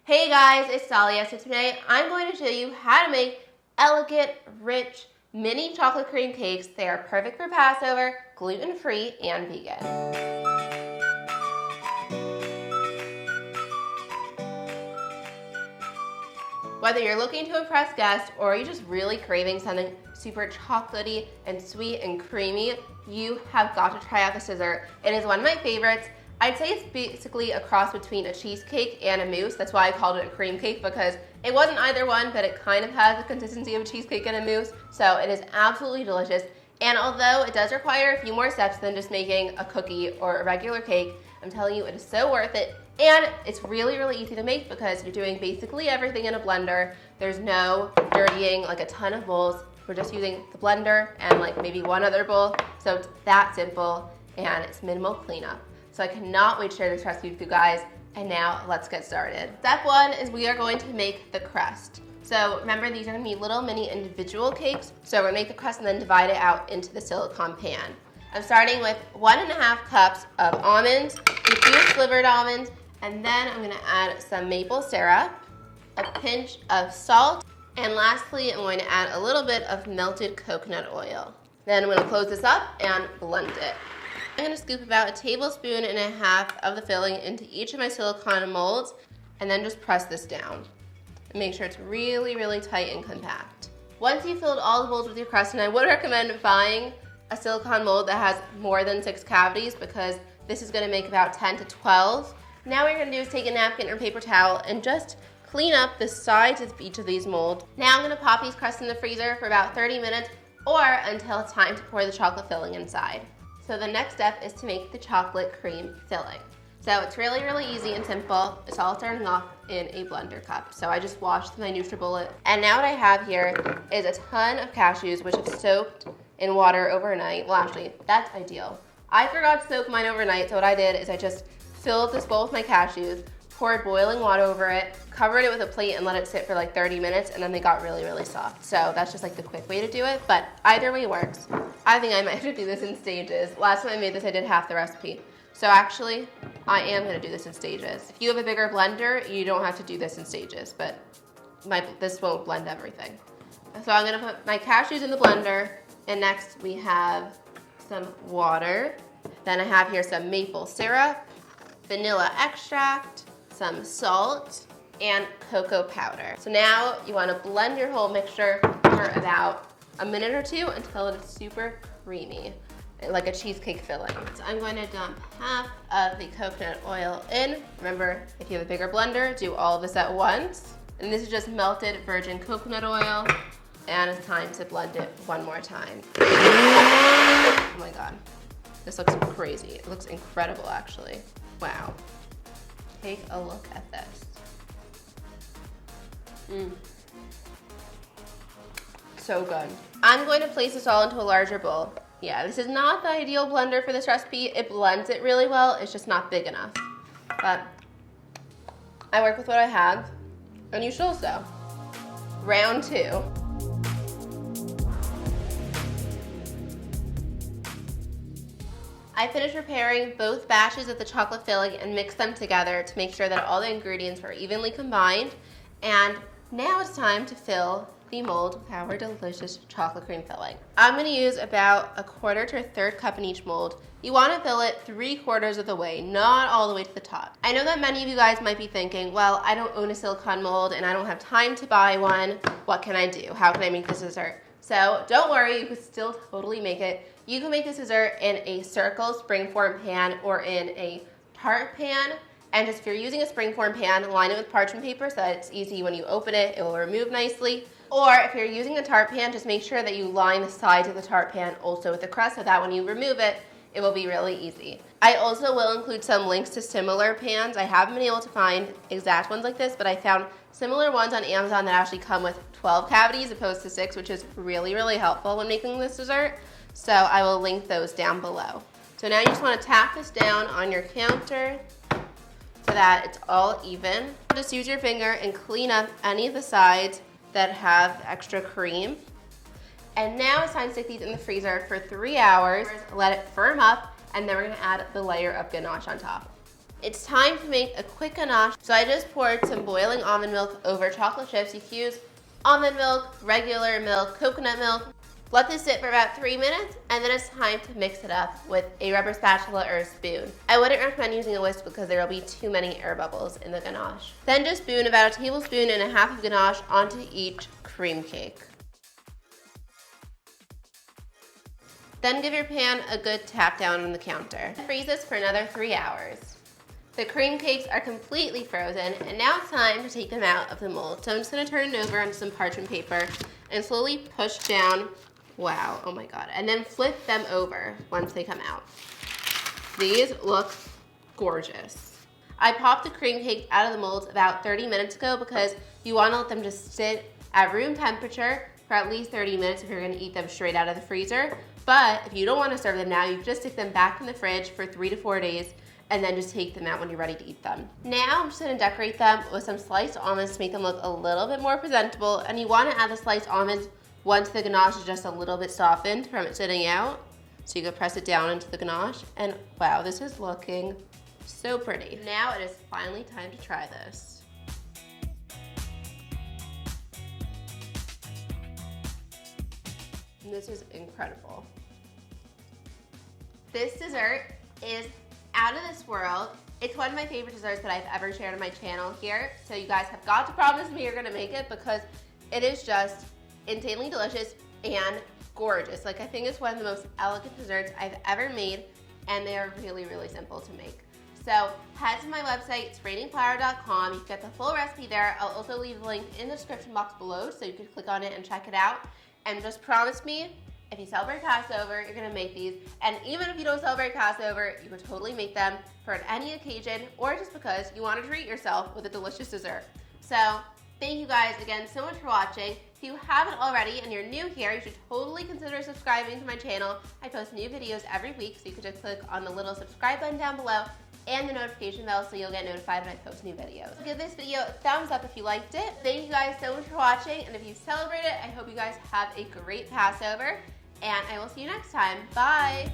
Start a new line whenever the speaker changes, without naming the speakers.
Hey guys, it's Dalya. So today I'm going to show you how to make elegant, rich, mini chocolate cream cakes. They are perfect for Passover, gluten-free, and vegan. Whether you're looking to impress guests or you're just really craving something super chocolatey and sweet and creamy, you have got to try out this dessert. It is one of my favorites. I'd say it's basically a cross between a cheesecake and a mousse. That's why I called it a cream cake, because it wasn't either one, but it kind of has the consistency of a cheesecake and a mousse. So it is absolutely delicious. And although it does require a few more steps than just making a cookie or a regular cake, I'm telling you, it is so worth it. And it's really, really easy to make because you're doing basically everything in a blender. There's no dirtying like a ton of bowls. We're just using the blender and like maybe one other bowl. So it's that simple and it's minimal cleanup. So I cannot wait to share this recipe with you guys. And now let's get started. Step one is we are going to make the crust. So remember, these are gonna be little mini individual cakes. So we're gonna make the crust and then divide it out into the silicone pan. I'm starting with 1.5 cups of almonds, a few slivered almonds, and then I'm gonna add some maple syrup, a pinch of salt, and lastly, I'm going to add a little bit of melted coconut oil. Then I'm gonna close this up and blend it. I'm gonna scoop about 1.5 tablespoons of the filling into each of my silicone molds and then just press this down. And make sure it's really, really tight and compact. Once you've filled all the molds with your crust, and I would recommend buying a silicone mold that has more than 6 cavities because this is gonna make about 10 to 12. Now what you're gonna do is take a napkin or paper towel and just clean up the sides of each of these molds. Now I'm gonna pop these crusts in the freezer for about 30 minutes or until it's time to pour the chocolate filling inside. So the next step is to make the chocolate cream filling. So it's really, really easy and simple. It's all starting off in a blender cup. So I just washed my NutriBullet. And now what I have here is a ton of cashews which have soaked in water overnight. Well, actually, that's ideal. I forgot to soak mine overnight, so what I did is I just filled this bowl with my cashews, poured boiling water over it, covered it with a plate, and let it sit for like 30 minutes, and then they got really, really soft. So that's just like the quick way to do it, but either way works. I think I might have to do this in stages. Last time I made this, I did half the recipe. So actually, I am gonna do this in stages. If you have a bigger blender, you don't have to do this in stages, but this won't blend everything. So I'm gonna put my cashews in the blender, and next we have some water. Then I have here some maple syrup, vanilla extract, some salt, and cocoa powder. So now you want to blend your whole mixture for about a minute or two until it's super creamy, like a cheesecake filling. So I'm going to dump half of the coconut oil in. Remember, if you have a bigger blender, do all of this at once. And this is just melted virgin coconut oil, and it's time to blend it one more time. Oh my God, this looks crazy. It looks incredible, actually. Wow. Take a look at this. So good. I'm going to place this all into a larger bowl. Yeah, this is not the ideal blender for this recipe. It blends it really well. It's just not big enough. But I work with what I have, and you should also. Round 2. I finished preparing both batches of the chocolate filling and mixed them together to make sure that all the ingredients were evenly combined. And now it's time to fill the mold with our delicious chocolate cream filling. I'm gonna use about 1/4 to 1/3 cup in each mold. You wanna fill it 3/4 of the way, not all the way to the top. I know that many of you guys might be thinking, well, I don't own a silicone mold and I don't have time to buy one. What can I do? How can I make this dessert? So don't worry, you can still totally make it. You can make this dessert in a circle springform pan or in a tart pan. And just if you're using a springform pan, line it with parchment paper so that it's easy when you open it, it will remove nicely. Or if you're using a tart pan, just make sure that you line the sides of the tart pan also with the crust so that when you remove it, it will be really easy. I also will include some links to similar pans. I haven't been able to find exact ones like this, but I found similar ones on Amazon that actually come with 12 cavities opposed to 6, which is really, really helpful when making this dessert. So I will link those down below. So now you just want to tap this down on your counter so that it's all even. Just use your finger and clean up any of the sides that have extra cream. And now it's time to stick these in the freezer for 3 hours, let it firm up, and then we're gonna add the layer of ganache on top. it's time to make a quick ganache. So I just poured some boiling almond milk over chocolate chips. You can use almond milk, regular milk, coconut milk. Let this sit for about 3 minutes, and then it's time to mix it up with a rubber spatula or a spoon. I wouldn't recommend using a whisk because there will be too many air bubbles in the ganache. Then just spoon about a tablespoon and a half of ganache onto each cream cake. Then give your pan a good tap down on the counter. Freeze this for another 3 hours. The cream cakes are completely frozen, and now it's time to take them out of the mold. So I'm just gonna turn it over onto some parchment paper and slowly push down. Wow, oh my God. And then flip them over once they come out. These look gorgeous. I popped the cream cake out of the molds about 30 minutes ago because you wanna let them just sit at room temperature for at least 30 minutes if you're gonna eat them straight out of the freezer. But if you don't wanna serve them now, you can just stick them back in the fridge for 3 to 4 days and then just take them out when you're ready to eat them. Now I'm just gonna decorate them with some sliced almonds to make them look a little bit more presentable. And you wanna add the sliced almonds once the ganache is just a little bit softened from it sitting out. So you can press it down into the ganache. And wow, this is looking so pretty. Now it is finally time to try this. This is incredible. This dessert is out of this world. It's one of my favorite desserts that I've ever shared on my channel here. So you guys have got to promise me you're gonna make it because it is just insanely delicious and gorgeous. Like, I think it's one of the most elegant desserts I've ever made, and they are really, really simple to make. So head to my website, it's raininflour.com. You can get the full recipe there. I'll also leave a link in the description box below so you can click on it and check it out. And just promise me, if you celebrate Passover, you're gonna make these. And even if you don't celebrate Passover, you can totally make them for any occasion or just because you want to treat yourself with a delicious dessert. So thank you guys again so much for watching. If you haven't already and you're new here, you should totally consider subscribing to my channel. I post new videos every week, so you can just click on the little subscribe button down below and the notification bell so you'll get notified when I post new videos. Give this video a thumbs up if you liked it. Thank you guys so much for watching, and if you celebrate it, I hope you guys have a great Passover, and I will see you next time. Bye!